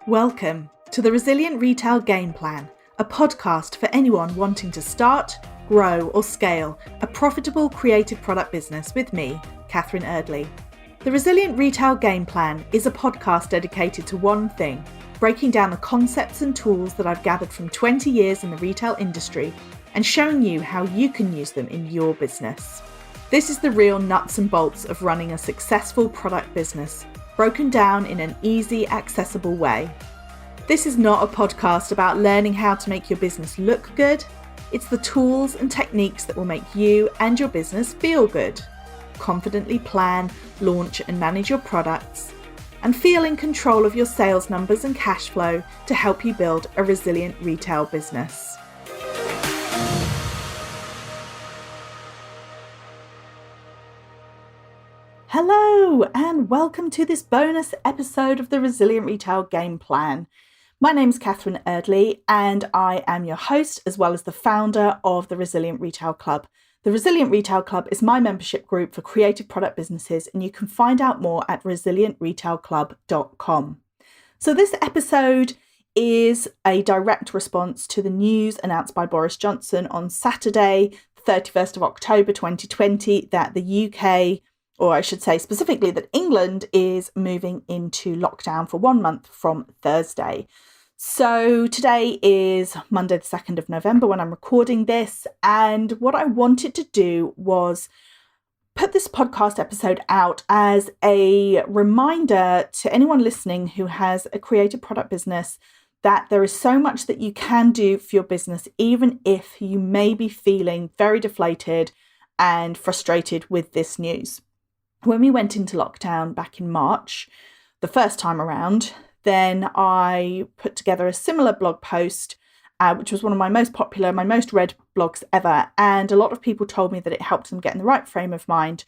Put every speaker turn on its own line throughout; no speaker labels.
Welcome to the Resilient Retail Game Plan, a podcast for anyone wanting to start, grow or scale a profitable creative product business with me, Catherine Eardley. The Resilient Retail Game Plan is a podcast dedicated to one thing, breaking down the concepts and tools that I've gathered from 20 years in the retail industry and showing you how you can use them in your business. This is the real nuts and bolts of running a successful product business, broken down in an easy, accessible way. This is not a podcast about learning how to make your business look good. It's the tools and techniques that will make you and your business feel good. Confidently plan, launch and manage your products, and feel in control of your sales numbers and cash flow to help you build a resilient retail business. Hello and welcome to this bonus episode of the Resilient Retail Game Plan. My name's Catherine Eardley and I am your host as well as the founder of the Resilient Retail Club. The Resilient Retail Club is my membership group for creative product businesses and you can find out more at resilientretailclub.com. So this episode is a direct response to the news announced by Boris Johnson on Saturday, 31st of October 2020, that the UK, or I should say specifically that England, is moving into lockdown for 1 month from Thursday. So today is Monday the 2nd of November when I'm recording this, and what I wanted to do was put this podcast episode out as a reminder to anyone listening who has a creative product business that there is so much that you can do for your business, even if you may be feeling very deflated and frustrated with this news. When we went into lockdown back in March, the first time around, then I put together a similar blog post, which was one of my most popular, my most read blogs ever. And a lot of people told me that it helped them get in the right frame of mind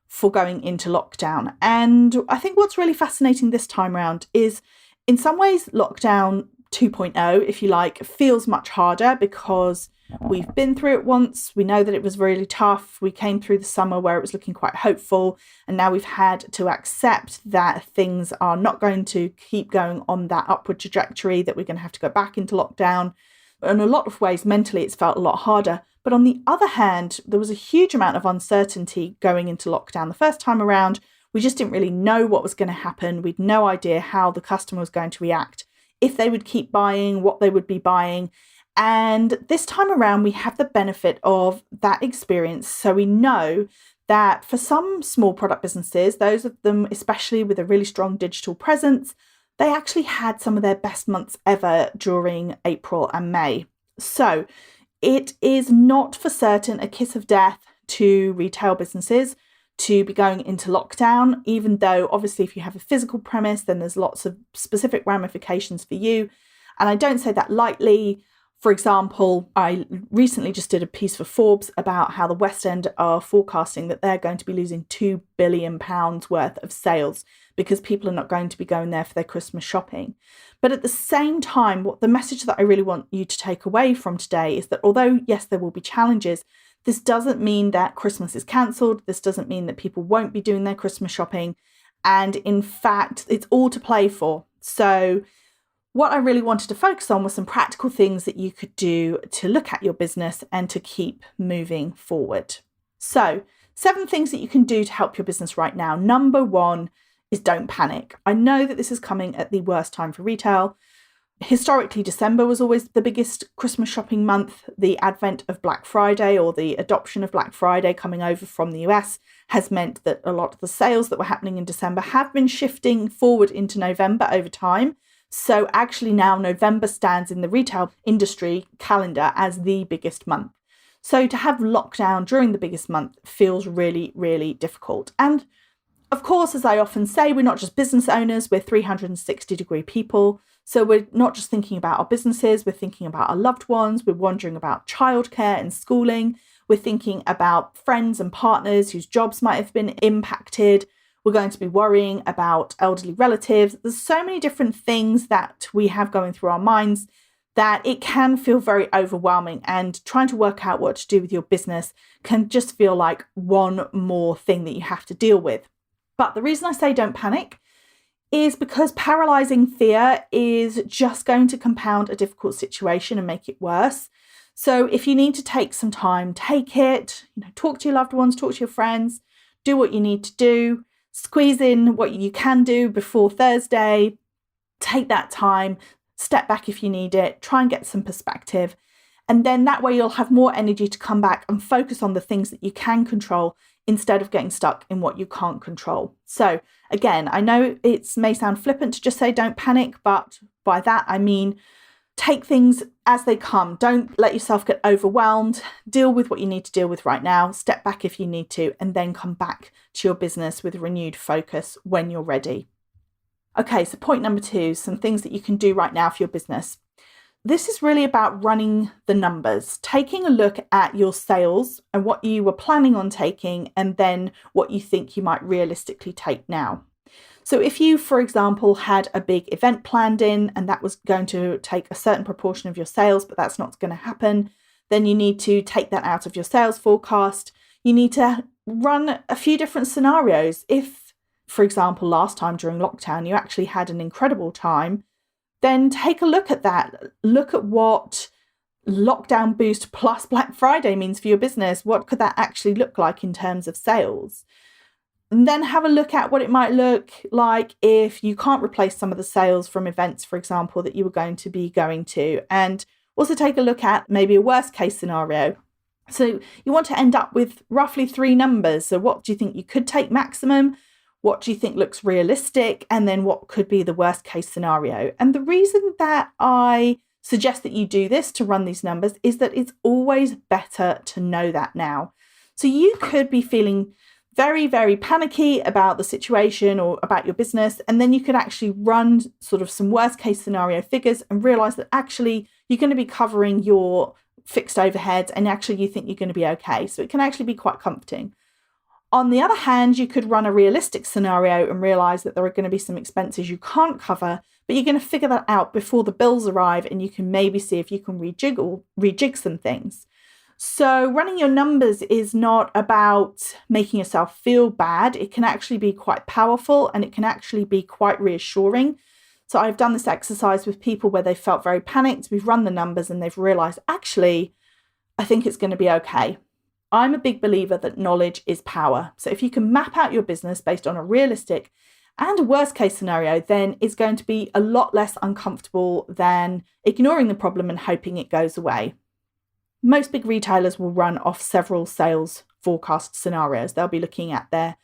for going into lockdown. And I think what's really fascinating this time around is, in some ways, lockdown 2.0, if you like, feels much harder because we've been through it once. We know that it was really tough. We came through the summer where it was looking quite hopeful. And now we've had to accept that things are not going to keep going on that upward trajectory, that we're going to have to go back into lockdown. In a lot of ways, mentally, it's felt a lot harder. But on the other hand, there was a huge amount of uncertainty going into lockdown. The first time around, we just didn't really know what was going to happen. We'd no idea how the customer was going to react, if they would keep buying, what they would be buying. And this time around, we have the benefit of that experience. So we know that for some small product businesses, those of them especially with a really strong digital presence, they actually had some of their best months ever during April and May. So it is not for certain a kiss of death to retail businesses to be going into lockdown, even though obviously if you have a physical premise, then there's lots of specific ramifications for you. And I don't say that lightly. For example, I recently just did a piece for Forbes about how the West End are forecasting that they're going to be losing £2 billion worth of sales because people are not going to be going there for their Christmas shopping. But at the same time, what the message that I really want you to take away from today is that although, yes, there will be challenges, this doesn't mean that Christmas is cancelled. This doesn't mean that people won't be doing their Christmas shopping. And in fact, it's all to play for. So what I really wanted to focus on were some practical things that you could do to look at your business and to keep moving forward. So 7 things that you can do to help your business right now. Number 1 is don't panic. I know that this is coming at the worst time for retail. Historically, December was always the biggest Christmas shopping month. The advent of Black Friday, or the adoption of Black Friday coming over from the US, has meant that a lot of the sales that were happening in December have been shifting forward into November over time. So actually now November stands in the retail industry calendar as the biggest month. So to have lockdown during the biggest month feels really, really difficult. And of course, as I often say, we're not just business owners, we're 360-degree people. So we're not just thinking about our businesses, we're thinking about our loved ones, we're wondering about childcare and schooling, we're thinking about friends and partners whose jobs might have been impacted. We're going to be worrying about elderly relatives. There's so many different things that we have going through our minds that it can feel very overwhelming, and trying to work out what to do with your business can just feel like one more thing that you have to deal with. But the reason I say don't panic is because paralyzing fear is just going to compound a difficult situation and make it worse. So if you need to take some time, take it, talk to your loved ones, talk to your friends, do what you need to do, squeeze in what you can do before Thursday, take that time, step back if you need it, try and get some perspective. And then that way you'll have more energy to come back and focus on the things that you can control instead of getting stuck in what you can't control. So again, I know it may sound flippant to just say don't panic, but by that I mean take things as they come. Don't let yourself get overwhelmed. Deal with what you need to deal with right now. Step back if you need to, and then come back to your business with renewed focus when you're ready. Okay, so point number 2, some things that you can do right now for your business. This is really about running the numbers, taking a look at your sales and what you were planning on taking, and then what you think you might realistically take now. So if you, for example, had a big event planned in and that was going to take a certain proportion of your sales, but that's not going to happen, then you need to take that out of your sales forecast. You need to run a few different scenarios. If, for example, last time during lockdown, you actually had an incredible time, then take a look at that. Look at what lockdown boost plus Black Friday means for your business. What could that actually look like in terms of sales? And then have a look at what it might look like if you can't replace some of the sales from events, for example, that you were going to be going to. And also take a look at maybe a worst case scenario. So you want to end up with roughly 3 numbers. So what do you think you could take maximum? What do you think looks realistic? And then what could be the worst case scenario? And the reason that I suggest that you do this to run these numbers is that it's always better to know that now. So you could be feeling very, very panicky about the situation or about your business. And then you could actually run sort of some worst case scenario figures and realize that actually you're going to be covering your fixed overheads and actually you think you're going to be okay. So it can actually be quite comforting. On the other hand, you could run a realistic scenario and realize that there are going to be some expenses you can't cover, but you're going to figure that out before the bills arrive and you can maybe see if you can rejig some things. So running your numbers is not about making yourself feel bad. It can actually be quite powerful and it can actually be quite reassuring. So I've done this exercise with people where they felt very panicked. We've run the numbers and they've realized, actually, I think it's going to be okay. I'm a big believer that knowledge is power. So if you can map out your business based on a realistic and a worst case scenario, then it's going to be a lot less uncomfortable than ignoring the problem and hoping it goes away. Most big retailers will run off several sales forecast scenarios. They'll be looking at their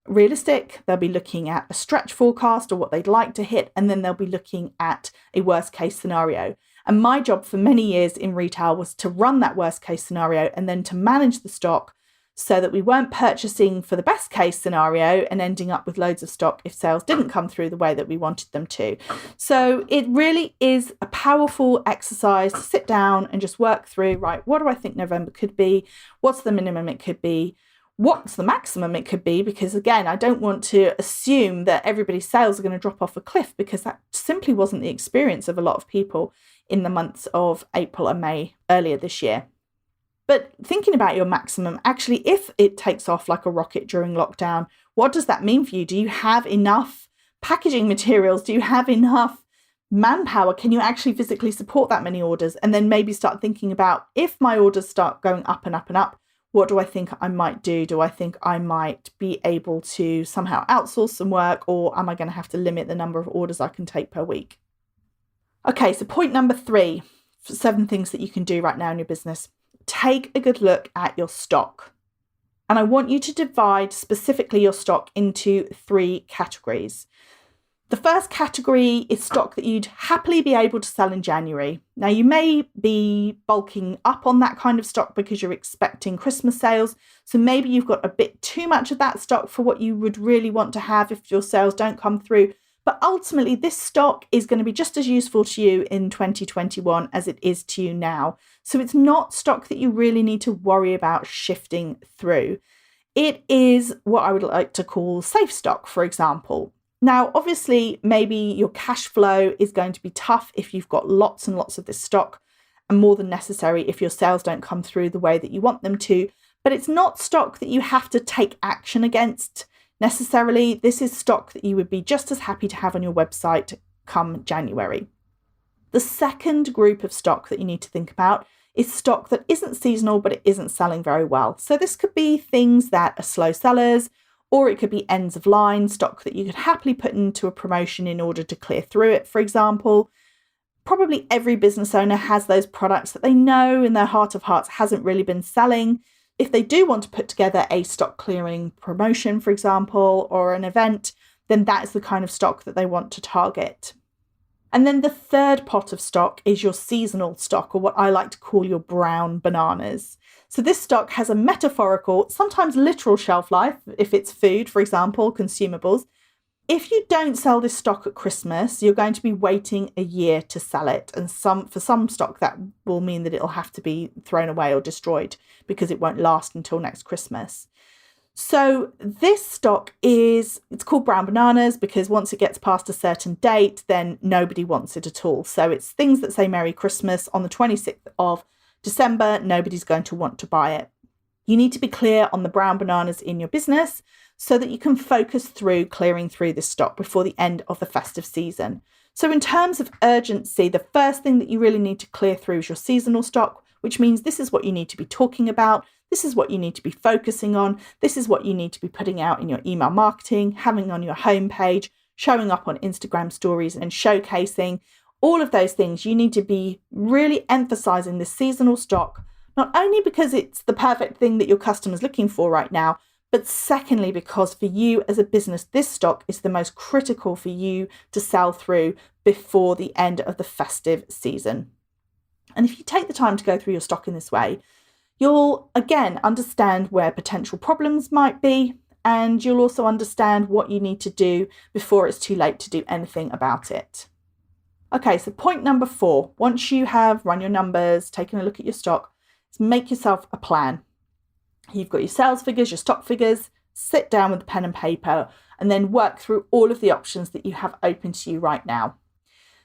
realistic, they'll be looking at a stretch forecast or what they'd like to hit, and then they'll be looking at a worst case scenario. And my job for many years in retail was to run that worst case scenario and then to manage the stock so that we weren't purchasing for the best case scenario and ending up with loads of stock if sales didn't come through the way that we wanted them to. So it really is a powerful exercise to sit down and just work through, right, what do I think November could be? What's the minimum it could be? What's the maximum it could be? Because again, I don't want to assume that everybody's sales are going to drop off a cliff, because that simply wasn't the experience of a lot of people in the months of April and May earlier this year. But thinking about your maximum, actually, if it takes off like a rocket during lockdown, what does that mean for you? Do you have enough packaging materials? Do you have enough manpower? Can you actually physically support that many orders? And then maybe start thinking about, if my orders start going up and up and up, what do I think I might do? Do I think I might be able to somehow outsource some work, or am I going to have to limit the number of orders I can take per week? Okay, so point number 3, 7 things that you can do right now in your business. Take a good look at your stock. And I want you to divide specifically your stock into 3 categories. The first category is stock that you'd happily be able to sell in January. Now, you may be bulking up on that kind of stock because you're expecting Christmas sales. So maybe you've got a bit too much of that stock for what you would really want to have if your sales don't come through. But ultimately, this stock is going to be just as useful to you in 2021 as it is to you now. So it's not stock that you really need to worry about shifting through. It is what I would like to call safe stock, for example. Now, obviously, maybe your cash flow is going to be tough if you've got lots and lots of this stock, and more than necessary if your sales don't come through the way that you want them to. But it's not stock that you have to take action against necessarily. This is stock that you would be just as happy to have on your website come January. The second group of stock that you need to think about is stock that isn't seasonal, but it isn't selling very well. So this could be things that are slow sellers, or it could be ends of line stock that you could happily put into a promotion in order to clear through it, for example. Probably every business owner has those products that they know in their heart of hearts hasn't really been selling. If they do want to put together a stock clearing promotion, for example, or an event, then that is the kind of stock that they want to target. And then the third pot of stock is your seasonal stock, or what I like to call your brown bananas. So this stock has a metaphorical, sometimes literal shelf life, if it's food, for example, consumables. If you don't sell this stock at Christmas, you're going to be waiting a year to sell it. And for some stock, that will mean that it'll have to be thrown away or destroyed because it won't last until next Christmas. So this stock it's called brown bananas because once it gets past a certain date, then nobody wants it at all. So it's things that say Merry Christmas on the 26th of December, nobody's going to want to buy it. You need to be clear on the brown bananas in your business so that you can focus through clearing through this stock before the end of the festive season. So in terms of urgency, the first thing that you really need to clear through is your seasonal stock, which means this is what you need to be talking about. This is what you need to be focusing on. This is what you need to be putting out in your email marketing, having on your homepage, showing up on Instagram stories and showcasing. All of those things, you need to be really emphasizing the seasonal stock, not only because it's the perfect thing that your customer's looking for right now, but secondly, because for you as a business, this stock is the most critical for you to sell through before the end of the festive season. And if you take the time to go through your stock in this way, you'll again understand where potential problems might be, and you'll also understand what you need to do before it's too late to do anything about it. Okay, so point number 4, once you have run your numbers, taken a look at your stock, is make yourself a plan. You've got your sales figures, your stock figures, sit down with a pen and paper, and then work through all of the options that you have open to you right now.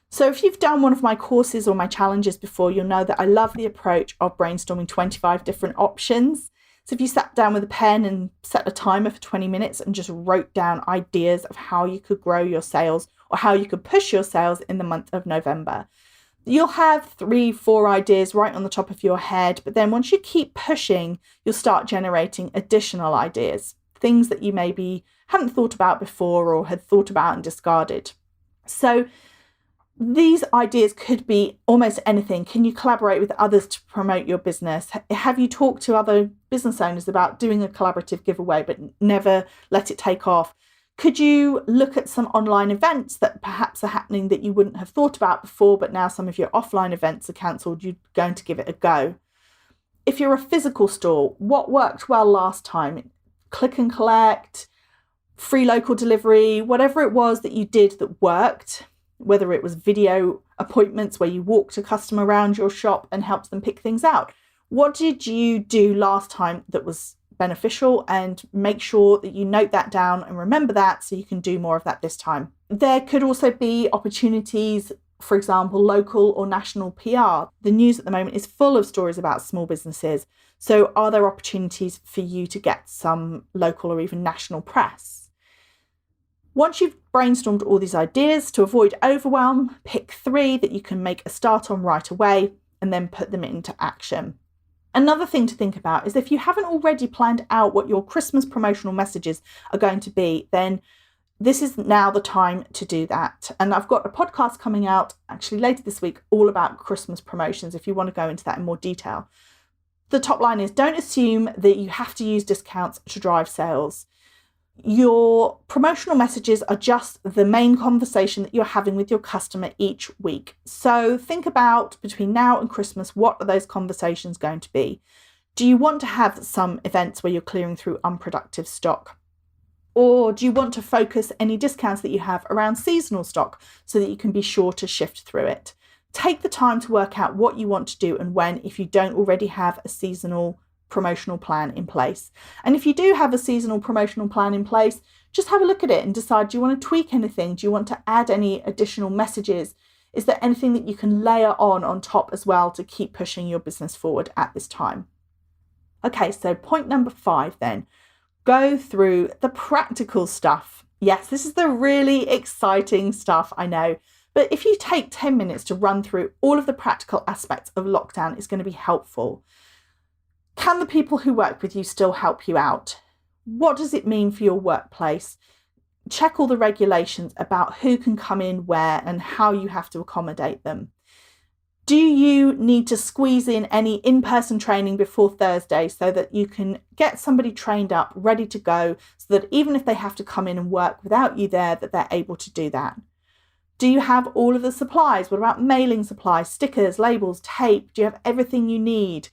So if you've done one of my courses or my challenges before, you'll know that I love the approach of brainstorming 25 different options. So if you sat down with a pen and set a timer for 20 minutes and just wrote down ideas of how you could grow your sales or how you could push your sales in the month of November, you'll have 3-4 ideas right on the top of your head. But then once you keep pushing, you'll start generating additional ideas, things that you maybe hadn't thought about before or had thought about and discarded. So these ideas could be almost anything. Can you collaborate with others to promote your business? Have you talked to other business owners about doing a collaborative giveaway but never let it take off? Could you look at some online events that perhaps are happening that you wouldn't have thought about before, but now some of your offline events are cancelled, you're going to give it a go? If you're a physical store, what worked well last time? Click and collect, free local delivery, whatever it was that you did that worked, whether it was video appointments where you walked a customer around your shop and helped them pick things out. What did you do last time that was beneficial? And make sure that you note that down and remember that so you can do more of that this time. There could also be opportunities, for example, local or national PR. The news at the moment is full of stories about small businesses. So are there opportunities for you to get some local or even national press? Once you've brainstormed all these ideas, to avoid overwhelm, pick 3 that you can make a start on right away and then put them into action. Another thing to think about is if you haven't already planned out what your Christmas promotional messages are going to be, then this is now the time to do that. And I've got a podcast coming out actually later this week all about Christmas promotions if you want to go into that in more detail. The top line is, don't assume that you have to use discounts to drive sales. Your promotional messages are just the main conversation that you're having with your customer each week. So think about between now and Christmas, what are those conversations going to be? Do you want to have some events where you're clearing through unproductive stock? Or do you want to focus any discounts that you have around seasonal stock so that you can be sure to shift through it? Take the time to work out what you want to do and when, if you don't already have a seasonal promotional plan in place. And if you do have a seasonal promotional plan in place, just have a look at it and decide, do you want to tweak anything? Do you want to add any additional messages? Is there anything that you can layer on top as well to keep pushing your business forward at this time? Okay, so point number 5 then, go through the practical stuff. Yes, this is the really exciting stuff, I know. But if you take 10 minutes to run through all of the practical aspects of lockdown, it's going to be helpful. Can the people who work with you still help you out? What does it mean for your workplace? Check all the regulations about who can come in where and how you have to accommodate them. Do you need to squeeze in any in-person training before Thursday so that you can get somebody trained up, ready to go, so that even if they have to come in and work without you there, that they're able to do that? Do you have all of the supplies? What about mailing supplies, stickers, labels, tape? Do you have everything you need?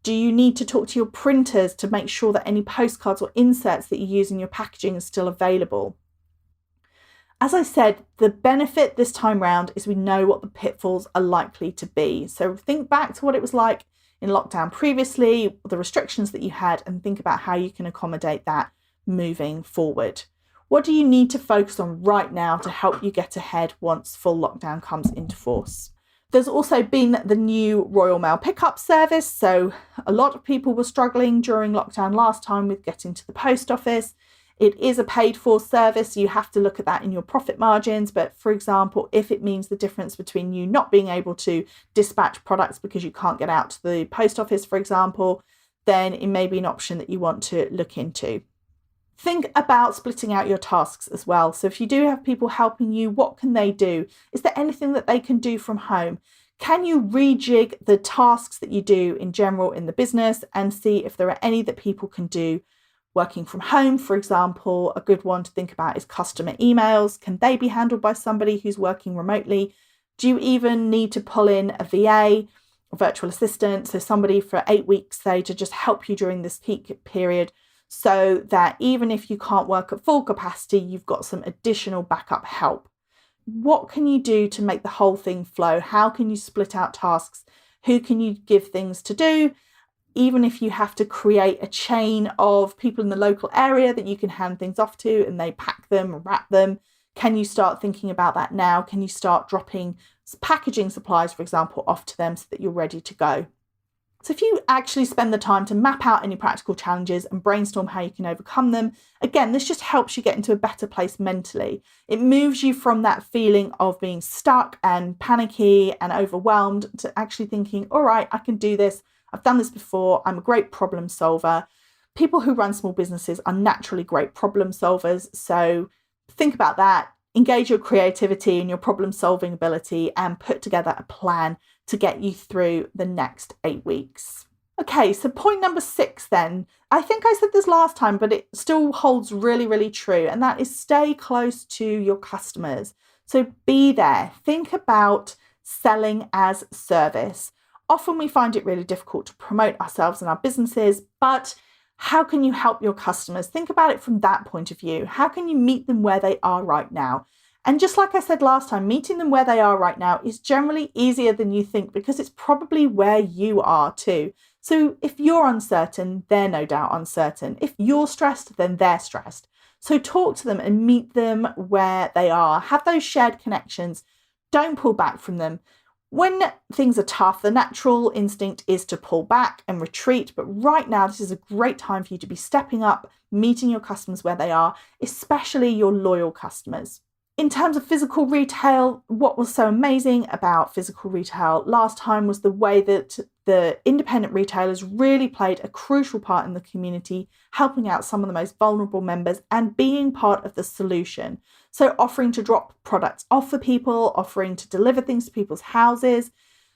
Do you need to talk to your printers to make sure that any postcards or inserts that you use in your packaging are still available? As I said, the benefit this time round is we know what the pitfalls are likely to be. So think back to what it was like in lockdown previously, the restrictions that you had, and think about how you can accommodate that moving forward. What do you need to focus on right now to help you get ahead once full lockdown comes into force? There's also been the new Royal Mail pickup service. So a lot of people were struggling during lockdown last time with getting to the post office. It is a paid for service, so you have to look at that in your profit margins. But for example, if it means the difference between you not being able to dispatch products because you can't get out to the post office, for example, then it may be an option that you want to look into. Think about splitting out your tasks as well. So if you do have people helping you, what can they do? Is there anything that they can do from home? Can you rejig the tasks that you do in general in the business and see if there are any that people can do working from home? For example, a good one to think about is customer emails. Can they be handled by somebody who's working remotely? Do you even need to pull in a VA, a virtual assistant, so somebody for 8 weeks, say, to just help you during this peak period, so that even if you can't work at full capacity, you've got some additional backup help? What can you do to make the whole thing flow? How can you split out tasks? Who can you give things to do? Even if you have to create a chain of people in the local area that you can hand things off to and they pack them and wrap them, can you start thinking about that now? Can you start dropping packaging supplies, for example, off to them so that you're ready to go? So if you actually spend the time to map out any practical challenges and brainstorm how you can overcome them, again, this just helps you get into a better place mentally. It moves you from that feeling of being stuck and panicky and overwhelmed to actually thinking, all right, I can do this. I've done this before. I'm a great problem solver. People who run small businesses are naturally great problem solvers. So think about that. Engage your creativity and your problem solving ability and put together a plan to get you through the next 8 weeks. Okay, so point number 6 then. I think I said this last time, but it still holds really, really true. And that is stay close to your customers. So be there. Think about selling as service. Often we find it really difficult to promote ourselves and our businesses, but how can you help your customers? Think about it from that point of view. How can you meet them where they are right now? And just like I said last time, meeting them where they are right now is generally easier than you think because it's probably where you are too. So if you're uncertain, they're no doubt uncertain. If you're stressed, then they're stressed. So talk to them and meet them where they are. Have those shared connections. Don't pull back from them. When things are tough, the natural instinct is to pull back and retreat. But right now, this is a great time for you to be stepping up, meeting your customers where they are, especially your loyal customers. In terms of physical retail, what was so amazing about physical retail last time was the way that the independent retailers really played a crucial part in the community, helping out some of the most vulnerable members and being part of the solution. So offering to drop products off for people, offering to deliver things to people's houses.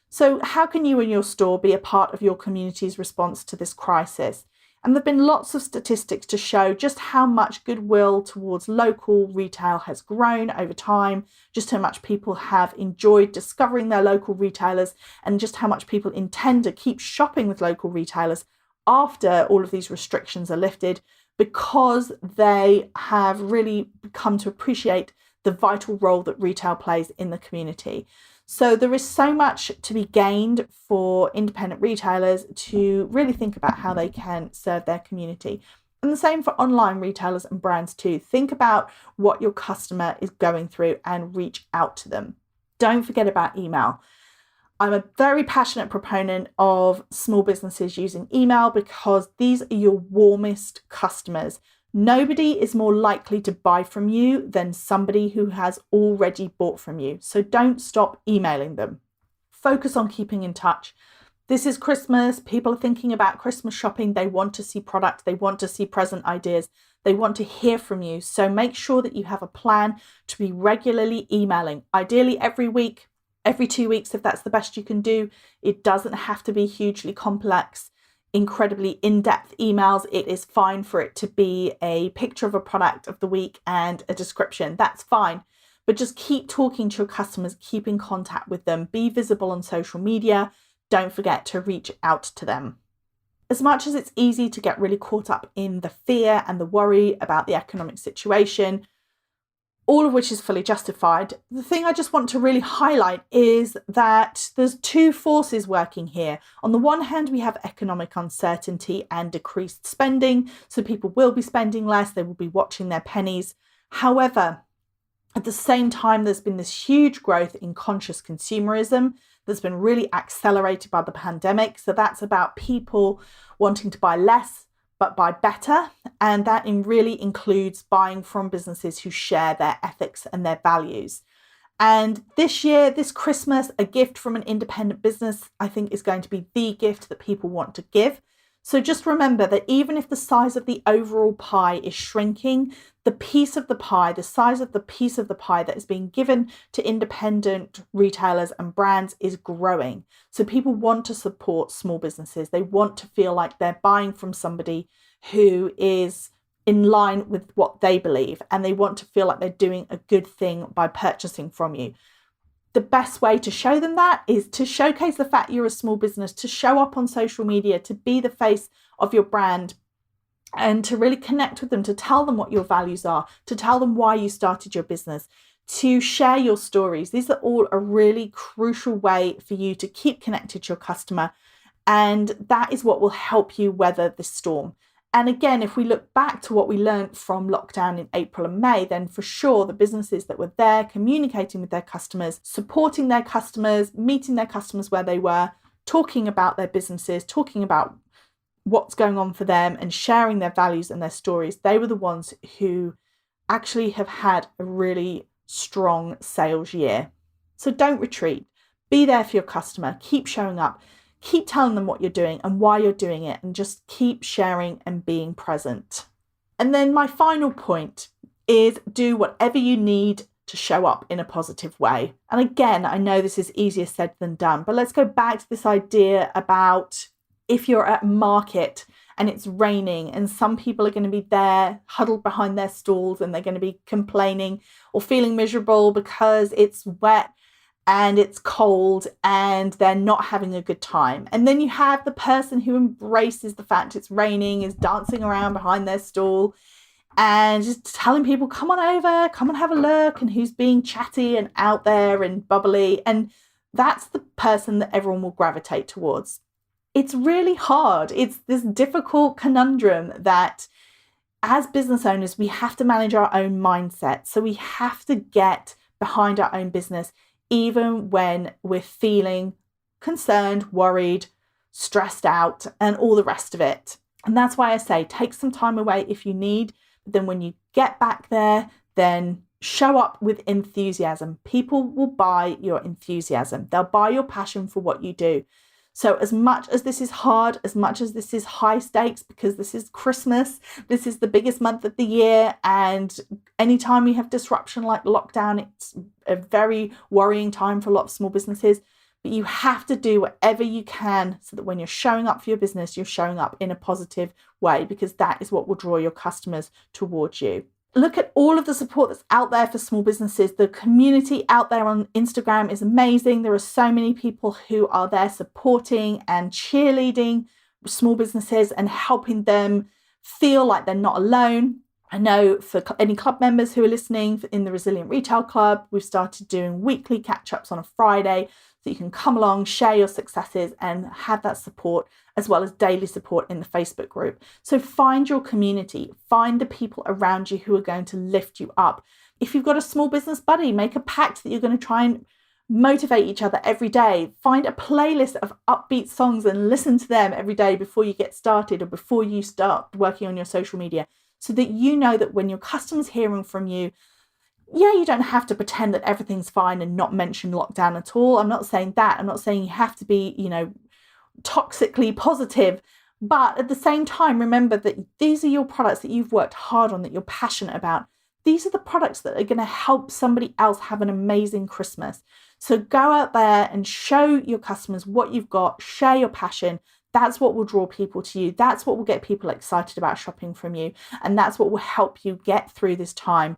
So how can you and your store be a part of your community's response to this crisis? And there have been lots of statistics to show just how much goodwill towards local retail has grown over time, just how much people have enjoyed discovering their local retailers, and just how much people intend to keep shopping with local retailers after all of these restrictions are lifted, because they have really come to appreciate the vital role that retail plays in the community. So there is so much to be gained for independent retailers to really think about how they can serve their community. And the same for online retailers and brands too. Think about what your customer is going through and reach out to them. Don't forget about email. I'm a very passionate proponent of small businesses using email because these are your warmest customers. Nobody is more likely to buy from you than somebody who has already bought from you. So don't stop emailing them. Focus on keeping in touch. This is Christmas. People are thinking about Christmas shopping. They want to see product. They want to see present ideas. They want to hear from you. So make sure that you have a plan to be regularly emailing, ideally every week, every 2 weeks, if that's the best you can do. It doesn't have to be hugely complex, incredibly in-depth emails. It is fine for it to be a picture of a product of the week and a description. That's fine. But just keep talking to your customers, keep in contact with them, be visible on social media. Don't forget to reach out to them. As much as it's easy to get really caught up in the fear and the worry about the economic situation, all of which is fully justified, the thing I just want to really highlight is that there's two forces working here. On the one hand, we have economic uncertainty and decreased spending, so people will be spending less, they will be watching their pennies. However, at the same time, there's been this huge growth in conscious consumerism that's been really accelerated by the pandemic. So that's about people wanting to buy less, but buy better. And that really includes buying from businesses who share their ethics and their values. And this year, this Christmas, a gift from an independent business, I think, is going to be the gift that people want to give. So just remember that even if the size of the overall pie is shrinking, the piece of the pie, the size of the piece of the pie that is being given to independent retailers and brands is growing. So people want to support small businesses. They want to feel like they're buying from somebody who is in line with what they believe, and they want to feel like they're doing a good thing by purchasing from you. The best way to show them that is to showcase the fact you're a small business, to show up on social media, to be the face of your brand, and to really connect with them, to tell them what your values are, to tell them why you started your business, to share your stories. These are all a really crucial way for you to keep connected to your customer. And that is what will help you weather the storm. And again, if we look back to what we learned from lockdown in April and May, then for sure the businesses that were there communicating with their customers, supporting their customers, meeting their customers where they were, talking about their businesses, talking about what's going on for them and sharing their values and their stories, they were the ones who actually have had a really strong sales year. So don't retreat. Be there for your customer. Keep showing up. Keep telling them what you're doing and why you're doing it, and just keep sharing and being present. And then my final point is do whatever you need to show up in a positive way. And again, I know this is easier said than done, but let's go back to this idea about if you're at a market and it's raining and some people are going to be there huddled behind their stalls and they're going to be complaining or feeling miserable because it's wet and it's cold and they're not having a good time. And then you have the person who embraces the fact it's raining, is dancing around behind their stall and just telling people, come on over, come and have a look, and who's being chatty and out there and bubbly. And that's the person that everyone will gravitate towards. It's really hard. It's this difficult conundrum that as business owners, we have to manage our own mindset. So we have to get behind our own business, even when we're feeling concerned, worried, stressed out, and all the rest of it. And that's why I say take some time away if you need, but then when you get back there, then show up with enthusiasm. People will buy your enthusiasm. They'll buy your passion for what you do. So as much as this is hard, as much as this is high stakes, because this is Christmas, this is the biggest month of the year, and anytime we have disruption like lockdown, it's a very worrying time for a lot of small businesses. But you have to do whatever you can so that when you're showing up for your business, you're showing up in a positive way, because that is what will draw your customers towards you. Look at all of the support that's out there for small businesses. The community out there on Instagram is amazing. There are so many people who are there supporting and cheerleading small businesses and helping them feel like they're not alone. I know for any club members who are listening in the Resilient Retail Club, we've started doing weekly catch-ups on a Friday, so you can come along, share your successes and have that support, as well as daily support in the Facebook group. So find your community, find the people around you who are going to lift you up. If you've got a small business buddy, make a pact that you're going to try and Motivate each other every day. Find a playlist of upbeat songs and listen to them every day before you get started or before you start working on your social media, so that you know that when your customer's hearing from you, you don't have to pretend that everything's fine and not mention lockdown at all. I'm not saying that. I'm not saying you have to be, toxically positive. But at the same time, remember that these are your products that you've worked hard on, that you're passionate about. These are the products that are going to help somebody else have an amazing Christmas. So go out there and show your customers what you've got, share your passion. That's what will draw people to you. That's what will get people excited about shopping from you. And that's what will help you get through this time,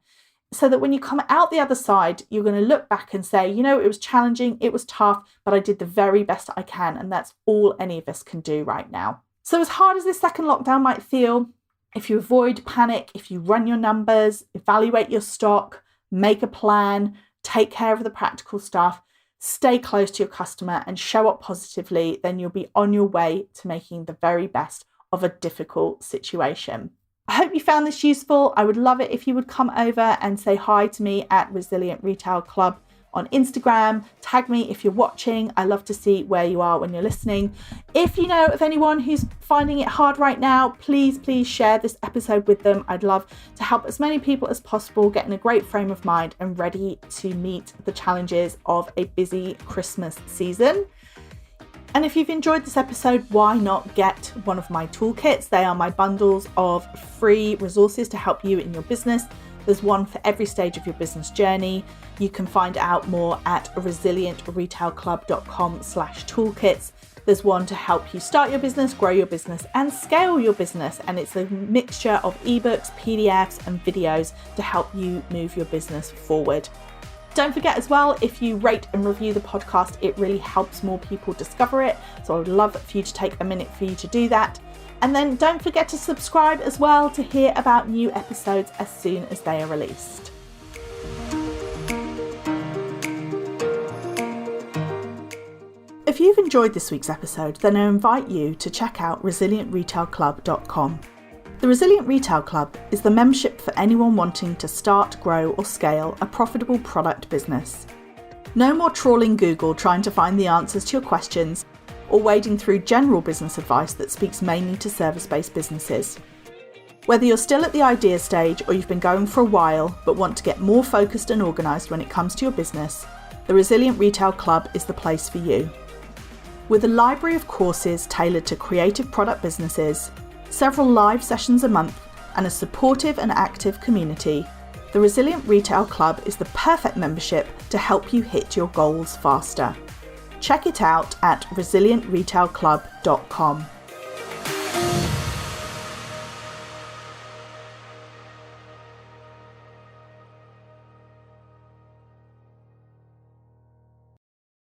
so that when you come out the other side, you're going to look back and say, it was challenging, it was tough, but I did the very best I can. And that's all any of us can do right now. So as hard as this second lockdown might feel, if you avoid panic, if you run your numbers, evaluate your stock, make a plan, take care of the practical stuff, stay close to your customer and show up positively, then you'll be on your way to making the very best of a difficult situation. I hope you found this useful. I would love it if you would come over and say hi to me at Resilient Retail Club on Instagram. Tag me if you're watching. I love to see where you are when you're listening. If you know of anyone who's finding it hard right now, please share this episode with them. I'd love to help as many people as possible get in a great frame of mind and ready to meet the challenges of a busy Christmas season. And if you've enjoyed this episode, why not get one of my toolkits? They are my bundles of free resources to help you in your business. There's one for every stage of your business journey. You can find out more at resilientretailclub.com/toolkits. There's one to help you start your business, grow your business, and scale your business. And it's a mixture of ebooks, PDFs, and videos to help you move your business forward. Don't forget as well, if you rate and review the podcast, it really helps more people discover it. So I would love for you to take a minute for you to do that. And then don't forget to subscribe as well to hear about new episodes as soon as they are released. If you've enjoyed this week's episode, then I invite you to check out resilientretailclub.com. The Resilient Retail Club is the membership for anyone wanting to start, grow or scale a profitable product business. No more trawling Google trying to find the answers to your questions or wading through general business advice that speaks mainly to service-based businesses. Whether you're still at the idea stage or you've been going for a while but want to get more focused and organised when it comes to your business, the Resilient Retail Club is the place for you. With a library of courses tailored to creative product businesses, several live sessions a month, and a supportive and active community, the Resilient Retail Club is the perfect membership to help you hit your goals faster. Check it out at resilientretailclub.com.